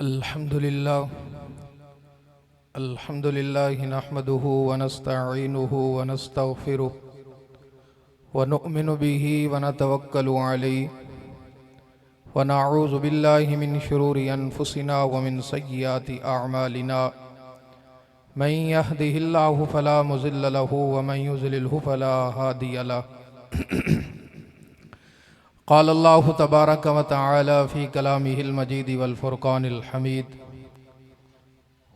अल्हम्दुलिल्लाह नहमदुहु व नस्तईनुहु व नस्तगफिरुह व नुअमिनु बिही व नतवक्कलु अलैहि व नऊज़ु बिल्लाहि मिन शुरूरि अनफुसिना व मिन सय्यिआति अअमालिना मन यहदिहिल्लाहु फला मुज़िल्ल लहु व मन युज़लिल्हु फला हादिय लहु। क़ाल अल्लाहु तबारक व तआला फ़ी कलामिहिल मजीद वल फ़ुरक़ानिल हमीद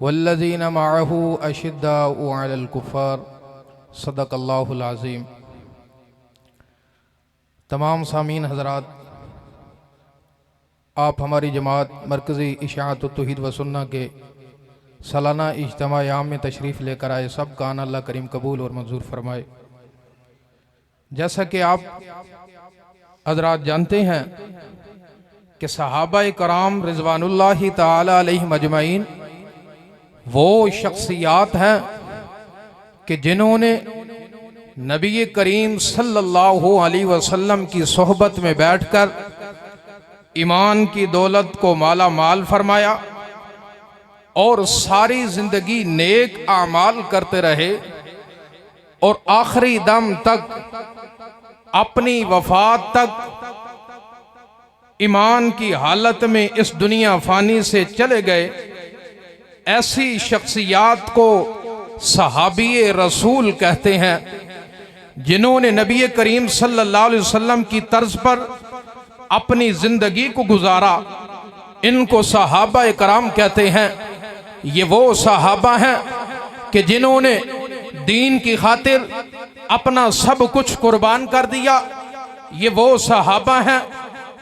वल्लज़ीना मअहु अशिद्दाउ अलल कुफ़ार सदक़ल्लाहुल अज़ीम। तमाम सामीन हज़रात, आप हमारी जमात मरकज़ी इशाअतुत तौहीद व सुन्नह के सालाना इज्तिमा आम में तशरीफ़ लेकर आए, सब का अल्लाह करीम कबूल और मंजूर फरमाए। जैसा कि आप हज़रात जानते हैं कि सहाबाए कराम रिज़वानुल्लाहि ताला अलैहिम अजमईन वो शख्सियात हैं कि जिन्होंने नबी करीम सल्लल्लाहु अलैहि वसल्लम की सोहबत में बैठकर ईमान की दौलत को माला माल फरमाया और सारी जिंदगी नेक आमाल करते रहे और आखिरी दम तक अपनी वफात तक ईमान की हालत में इस दुनिया फानी से चले गए। ऐसी शख्सियात को सहाबी रसूल कहते हैं, जिन्होंने नबी करीम सल्लल्लाहु अलैहि वसल्लम की तर्ज पर अपनी जिंदगी को गुजारा। इनको सहाबा कराम कहते हैं। ये वो सहाबा हैं कि जिन्होंने दीन की खातिर अपना सब कुछ कुर्बान कर दिया। ये वो सहाबा हैं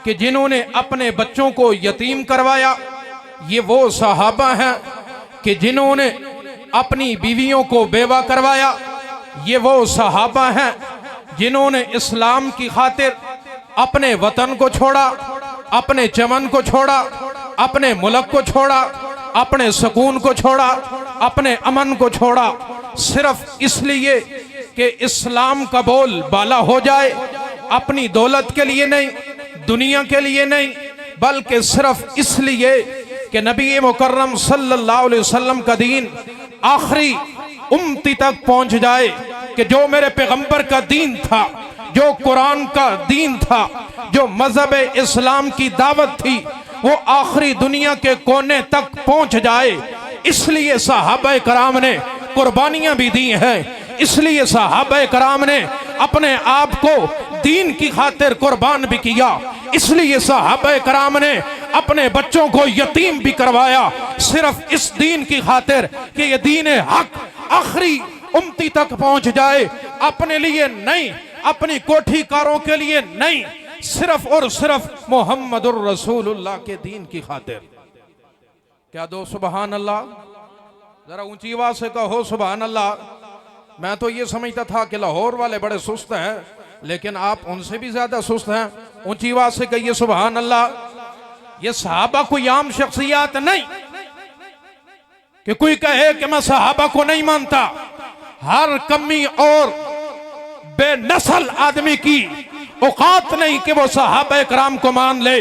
कि जिन्होंने अपने बच्चों को यतीम करवाया। ये वो सहाबा हैं कि जिन्होंने अपनी बीवियों को बेवा करवाया। ये वो सहाबा हैं जिन्होंने इस्लाम की खातिर अपने वतन को छोड़ा, अपने चमन को छोड़ा, अपने मुल्क को छोड़ा, अपने सुकून को छोड़ा, अपने अमन को छोड़ा, सिर्फ इसलिए कि इस्लाम का बोल बाला हो जाए। अपनी दौलत के लिए नहीं, दुनिया के लिए नहीं, बल्कि सिर्फ इसलिए कि नबी मुकर्रम सल्लल्लाहु अलैहि वसल्लम का दीन आखिरी उम्मती तक पहुंच जाए कि जो मेरे पैगंबर का दीन था, जो कुरान का दीन था, जो मजहब इस्लाम की दावत थी, वो आखिरी दुनिया के कोने तक पहुंच जाए। इसलिए सहाबा कराम ने कुर्बानियां भी दी हैं। इसलिए सहाबा कराम ने अपने आप को दीन की खातिर कुर्बान भी किया। इसलिए सहाबा कराम ने अपने बच्चों को यतीम भी करवाया, सिर्फ इस दीन की खातिर कि ये दीन हक आखिरी उम्मती तक पहुंच जाए। अपने लिए नहीं, अपनी कोठीकारों के लिए नहीं, सिर्फ और सिर्फ मोहम्मदुर रसूलुल्लाह के दीन की खातिर। क्या दो सुबहान अल्लाह? जरा ऊंची आवाज से कहो सुबहान अल्लाह। मैं तो ये समझता था कि लाहौर वाले बड़े सुस्त हैं, लेकिन आप उनसे भी ज्यादा सुस्त हैं। ऊंची आवाज से कहिए सुबहान अल्लाह। ये सहाबा कोई आम शख्सियत नहीं कि कोई कहे कि मैं सहाबा को नहीं मानता। हर कमी और बेनस्ल आदमी की औकात नहीं कि वो सहाबा कराम को मान ले।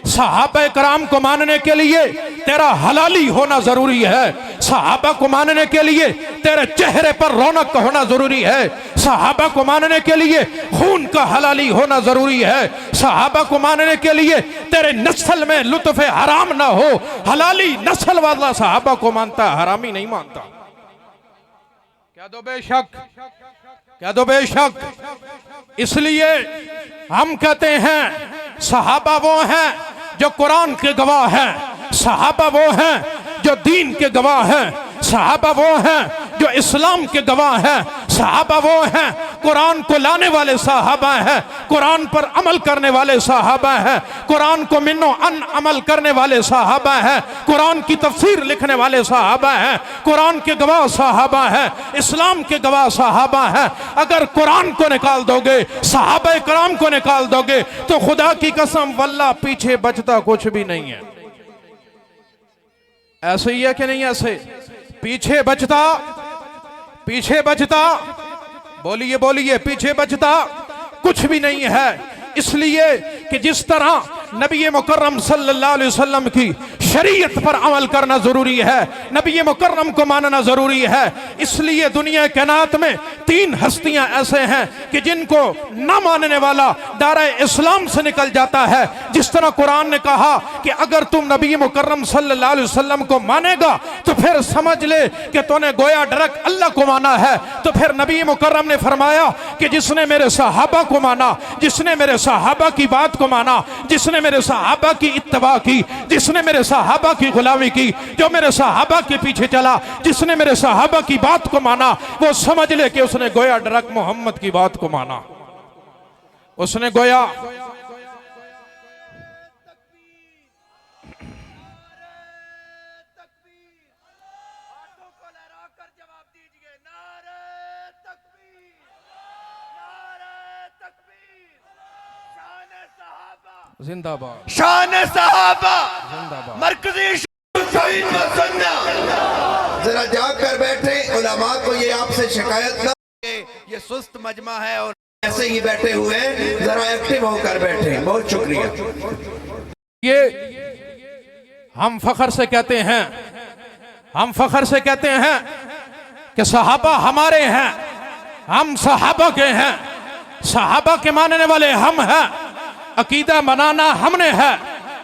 सहाबा कराम को मानने के लिए तेरा हलाली होना जरूरी है। सहाबा को मानने के लिए तेरे चेहरे पर रौनक होना जरूरी है। सहाबा को मानने के लिए खून का हलाली होना जरूरी है। सहाबा को मानने के लिए तेरे नस्ल में लुत्फ हराम ना हो। हलाली नस्ल वाला सहाबा को मानता, हरामी नहीं मानता। क्या दो बेशक, क्या दो बेशक। इसलिए हम कहते हैं सहाबा वो हैं जो कुरान के गवाह हैं। सहाबा वो हैं जो दीन के गवाह हैं। सहाबा वो हैं जो इस्लाम के गवाह हैं। सहाबा वो हैं कुरान को लाने वाले सहाबा हैं, कुरान पर अमल करने वाले सहाबा हैं, कुरान को मिन्नो अन अमल करने वाले सहाबा हैं, कुरान की तफसीर लिखने वाले सहाबा हैं, कुरान के गवाह सहाबा हैं, इस्लाम के गवाह सहाबा हैं। अगर कुरान को निकाल दोगे, सहाबा कराम को निकाल दोगे, तो खुदा की कसम वल्लाह पीछे बचता कुछ भी नहीं है। ऐसे ही है कि नहीं? ऐसे पीछे बचता, पीछे बचता, बोलिए बोलिए, पीछे बचता कुछ भी नहीं है। इसलिए कि जिस तरह नबी मुकर्रम सल्लल्लाहु अलैहि वसल्लम की शरीयत पर अमल करना जरूरी है, नबी मुकर्रम को मानना जरूरी है। इसलिए दुनिया कायनात में 3 हस्तियां ऐसे हैं कि जिनको न मानने वाला दायरा इस्लाम से निकल जाता है। जिस तरह कुरान ने कहा कि अगर तुम नबी मुकर्रम सल्लल्लाहु अलैहि वसल्लम को मानेगा तो फिर समझ ले कि तूने गोया डायरेक्ट अल्लाह को माना है। तो फिर नबी मुकर्रम ने फरमाया कि जिसने मेरे सहाबा को माना, जिसने मेरे सहाबा की बात को माना, जिसने मेरे सहाबा की इत्तबा की, जिसने मेरे सहाबा की गुलामी की, जो मेरे सहाबा के पीछे चला, जिसने मेरे सहाबा की बात को माना, वो समझ ले कि उसने गोया डायरेक्ट मोहम्मद की बात को माना। उसने गोया जिंदाबाद, शान सहाबा, जिंदाबाद। मरकजी जरा जाकर बैठे, उलमा को ये आपसे शिकायत ना, ये सुस्त मजमा है और ऐसे ही बैठे हुए, जरा एक्टिव होकर बैठे। बहुत शुक्रिया। ये हम फख्र से कहते हैं, हम फख्र से कहते हैं कि सहाबा हमारे हैं, हम सहाबा के हैं, सहाबा के मानने वाले हम हैं। अकीदा बनाना हमने है,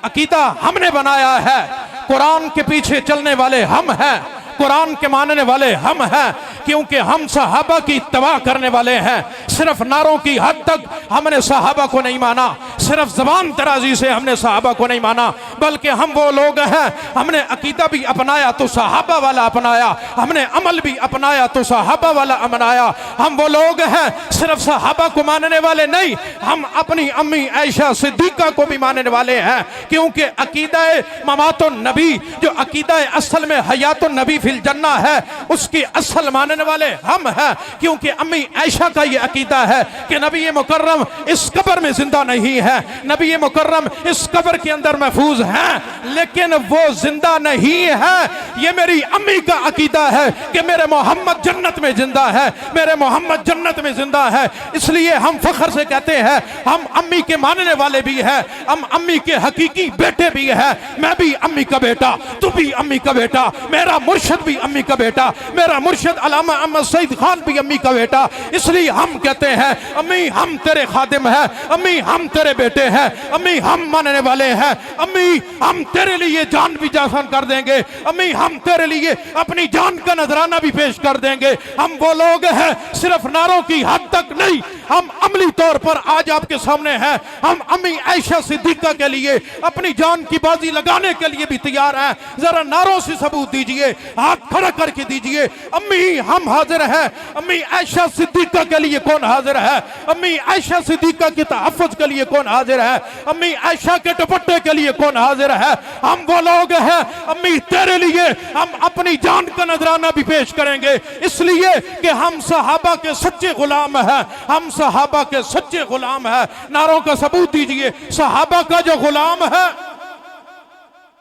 अकीदा हमने बनाया है। कुरान के पीछे चलने वाले हम हैं, कुरान के मानने वाले हम हैं, क्योंकि हम सहाबा की इत्तबा करने वाले हैं। सिर्फ नारों की हद तक हमने सहाबा को नहीं माना, सिर्फ जबान तराजी से हमने सहाबा को नहीं माना, बल्कि हम वो लोग हैं, हमने अकीदा भी अपनाया तो सहाबा वाला अपनाया, हमने अमल भी अपनाया तो सहाबा वाला अपनाया। हम वो लोग हैं सिर्फ सहाबा को मानने वाले नहीं, हम अपनी अम्मी आयशा सिद्दीका को भी मानने वाले हैं, क्योंकि अकीदा ममातो नबी, जो अकीदा असल में हयातो नबी फिल जन्ना है, उसकी असल मानने वाले हम हैं। क्योंकि अम्मी आयशा का ये अकीदा है कि नबी मुकर्रम इस कब्र में जिंदा नहीं है, नबी मुकर्रम इस कब्र के अंदर महफूज हैं, लेकिन वो जिंदा नहीं है। ये मेरी अम्मी का अकीदा है कि मेरे मोहम्मद जन्नत में जिंदा है, मेरे मोहम्मद जन्नत में जिंदा है। इसलिए हम फख्र से कहते हैं हम अम्मी के मानने वाले भी हैं, हम अम्मी के हकीकी बेटे भी हैं। मैं भी अम्मी का बेटा, तू भी अम्मी का बेटा, मेरा मुर्शिद भी अम्मी का बेटा, मेरा मुर्शिद अल्लामा अहमद सईद खान भी अम्मी का बेटा। इसलिए हम कहते हैं अम्मी हम तेरे खादिम हैं, अम्मी हम तेरे बेटे हैं, अम्मी हम मानने वाले हैं, अम्मी हम तेरे लिए जान भी जासान कर देंगे, अम्मी हम तेरे लिए अपनी जान का नजराना भी पेश कर देंगे। हम वो लोग हैं सिर्फ नारों की हद तक नहीं, हम अमली तौर पर आज आपके सामने हैं। हम अम्मी आयशा सिद्दीका के लिए अपनी जान की बाजी लगाने के लिए भी तैयार हैं। जरा नारों से सबूत दीजिए, हाथ खड़ा करके दीजिए। अम्मी हम हाजिर हैं, अम्मी आयशा सिद्दीका के लिए कौन हाजिर है? अम्मी आयशा सिद्दीका के तहफ़्फ़ुज़ के लिए कौन हाजिर है? अम्मी आयशा के दुपट्टे के लिए कौन हाजिर है? हम वो लोग हैं अम्मी तेरे लिए हम अपनी जान का नजराना भी पेश करेंगे, इसलिए कि हम सहाबा के सच्चे गुलाम हैं, हम सहाबा के सच्चे गुलाम हैं। नारों का सबूत दीजिए। सहाबा का जो गुलाम है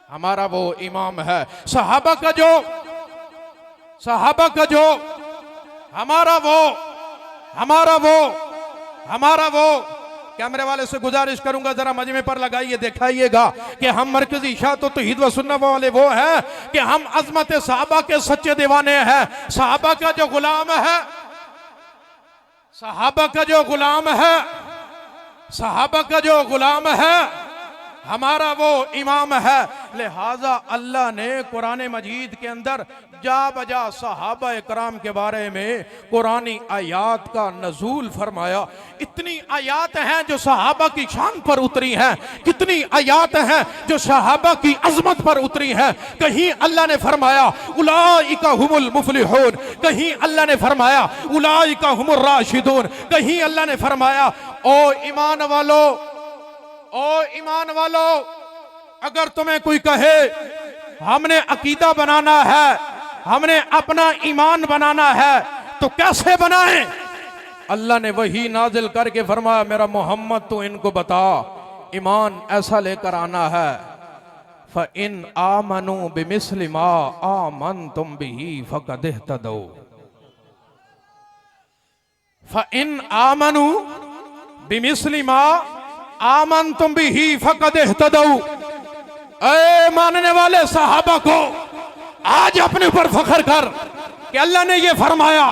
हमारा वो इमाम है, सहाबा का जो हमारा वो कैमरे वाले से गुजारिश करूंगा जरा मजमे पर लगाइए, दिखाइएगा कि हम मरकजी इशाअत तौहीद व सुन्नत वाले वो हैं कि हम अजमत सहाबा के सच्चे दीवाने हैं। सहाबा का जो गुलाम है, सहाबा का जो गुलाम है, सहाबा का जो गुलाम है हमारा वो इमाम है। लिहाजा अल्लाह ने कुरान मजीद के अंदर जा बजा सहाबा इकराम के बारे में कुरानी आयात का नजूल फरमाया। इतनी आयात हैं जो सहाबा की शान पर उतरी हैं, कितनी आयात हैं जो सहाबा की अजमत पर उतरी हैं। कहीं अल्लाह ने फरमाया उलाइका हुमुल मुफलिहून, कहीं अल्लाह ने फरमाया उलाइका हुमुर राशिदून, कहीं अल्लाह ने फरमाया ओ ईमान वालो, ओ ईमान वालो, अगर तुम्हें कोई कहे हमने अकीदा बनाना है, हमने अपना ईमान बनाना है, तो कैसे बनाएं? अल्लाह ने वही नाजिल करके फरमाया मेरा मोहम्मद तो इनको बता ईमान ऐसा लेकर आना है। फ़इन आमनू बिमिस्लि मा आमनतुम बिही फ़क़द इह्तदौ, फ़इन आमनू बिमिस्लि मा आमन तुम भी ही फकद इhtदऊ, ऐ मानने वाले सहाबा को आज अपने ऊपर फख्र कर कि अल्लाह ने ये फरमाया,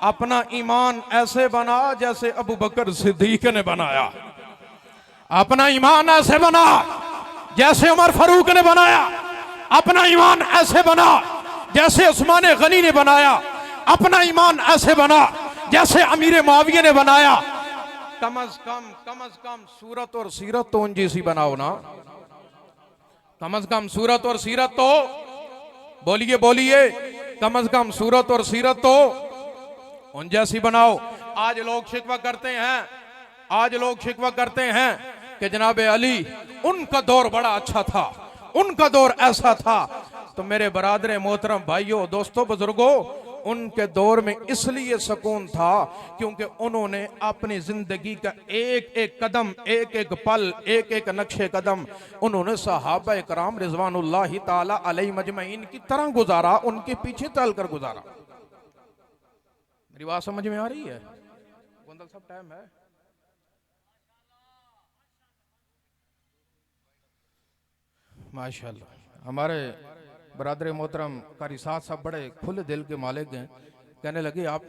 अपना ईमान ऐसे बना जैसे अबू बकर सिद्दीक ने बनाया, अपना ईमान ऐसे बना जैसे उमर फारूक ने बनाया, अपना ईमान ऐसे बना जैसे उस्मान गनी ने बनाया, अपना ईमान ऐसे बना जैसे अमीर मुआविया ने बनाया। कम अज कम सूरत और सीरत तो उन जैसी बनाओ ना, कम अज कम सूरत और सीरत तो, बोलिए बोलिए, कम अज कम सूरत और सीरत तो उन जैसी बनाओ। आज लोग शिकवा करते हैं, आज लोग शिकवा करते हैं कि जनाब अली उनका दौर बड़ा अच्छा था, उनका दौर ऐसा था। तो मेरे बरादर मोहतरम भाइयों, दोस्तों, बुजुर्गों, उनके दौर में इसलिए सुकून था क्योंकि उन्होंने अपनी जिंदगी का एक एक कदम, एक एक पल, एक एक नक्शे कदम उन्होंने सहाबा इकराम रिजवानुल्लाहि ताला अलैहि मजमईन की तरह गुजारा, उनके पीछे चलकर गुजारा। मेरी बात समझ में आ रही है? गोंदल सब टाइम है। माशाल्लाह, हमारे बरादर मोहतरम कारी साहब सब बड़े खुले दिल के मालिक हैं, कहने लगे आप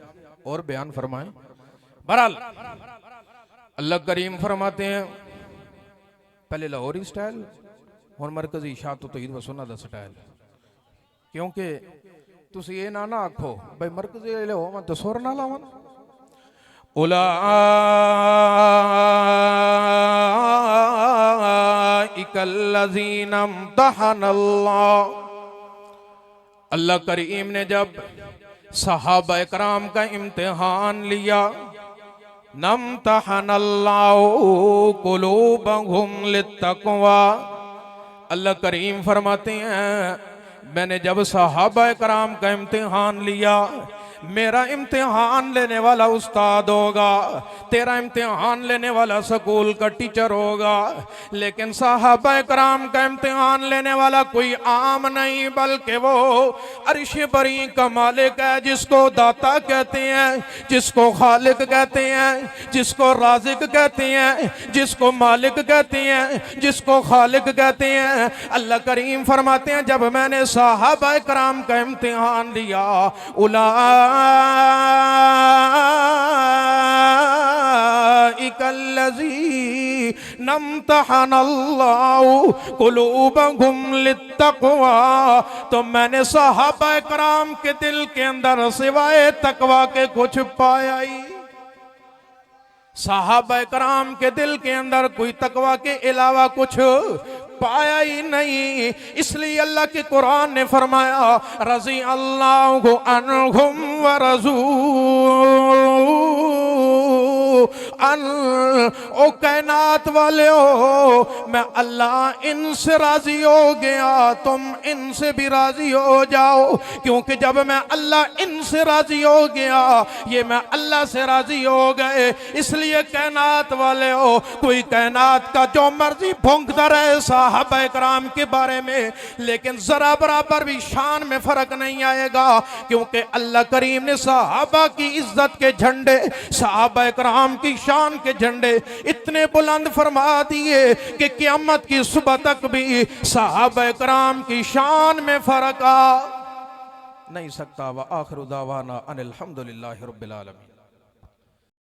और बयान फरमाएं। बहरहाल अल्लाह करीम फरमाते हैं, पहले लाहौरी स्टाइल और मरकजी इशाअत तौहीद व सुन्नत दा स्टाइल, क्योंकि तुसी ये ना आखो भाई मरकजी ले हो मैं तो सुर ना लावन। उलाइकल्लज़ीना इम्तहनल्लाह, अल्लाह करीम ने जब सहाबा इकराम का इम्तिहान लिया, नम्तहनल्लाहु कुलूबहुम लित्तक़वा, अल्लाह करीम फरमाते हैं मैंने जब सहाबा इकराम का इम्तिहान लिया, मेरा इम्तिहान लेने वाला उस्ताद होगा, तेरा इम्तिहान लेने वाला स्कूल का टीचर होगा, लेकिन साहबा इकराम का इम्तिहान लेने वाला कोई आम नहीं बल्कि वो अर्श बरी का मालिक है, जिसको दाता कहते हैं, जिसको खालिक कहते हैं, जिसको राज़िक कहते हैं, जिसको मालिक कहते हैं, जिसको खालिक कहते हैं। अल्लाह करीम फरमाते हैं जब मैंने साहबा इकराम का इम्तिहान लिया, उलाइकल्लज़ीना इम्तहनल्लाहु कुलूबहुम लित्तक़वा, तो मैंने सहाबा इकराम के दिल के अंदर सिवाय तकवा के कुछ पाया ही, सहाबा इकराम के दिल के अंदर कोई तकवा के अलावा कुछ पाया ही नहीं। इसलिए अल्लाह के कुरान ने फरमाया, रज़ी अल्लाहु अन्हुम व रज़ू अन, ओ कायनात वाले हो, मैं अल्लाह इनसे राजी हो गया, तुम इनसे भी राजी हो जाओ, क्योंकि जब मैं अल्लाह इनसे राजी हो गया, ये मैं अल्लाह से राजी हो गए। इसलिए कायनात वाले हो, कोई कायनात का जो मर्जी भौंकता रहे सहाबा इकराम के बारे में, लेकिन जरा बराबर भी शान में फर्क नहीं आएगा, क्योंकि अल्लाह करीम ने सहाबा की इज्जत के झंडे, सहाबा इकराम की शान के झंडे इतने बुलंद फरमा दिए कि क़यामत की सुबह तक भी सहाबा इकराम की शान में फर्क आ नहीं सकता। व आखिरु दावाना अनिल हम्दुलिल्लाहि रब्बिल आलमीन।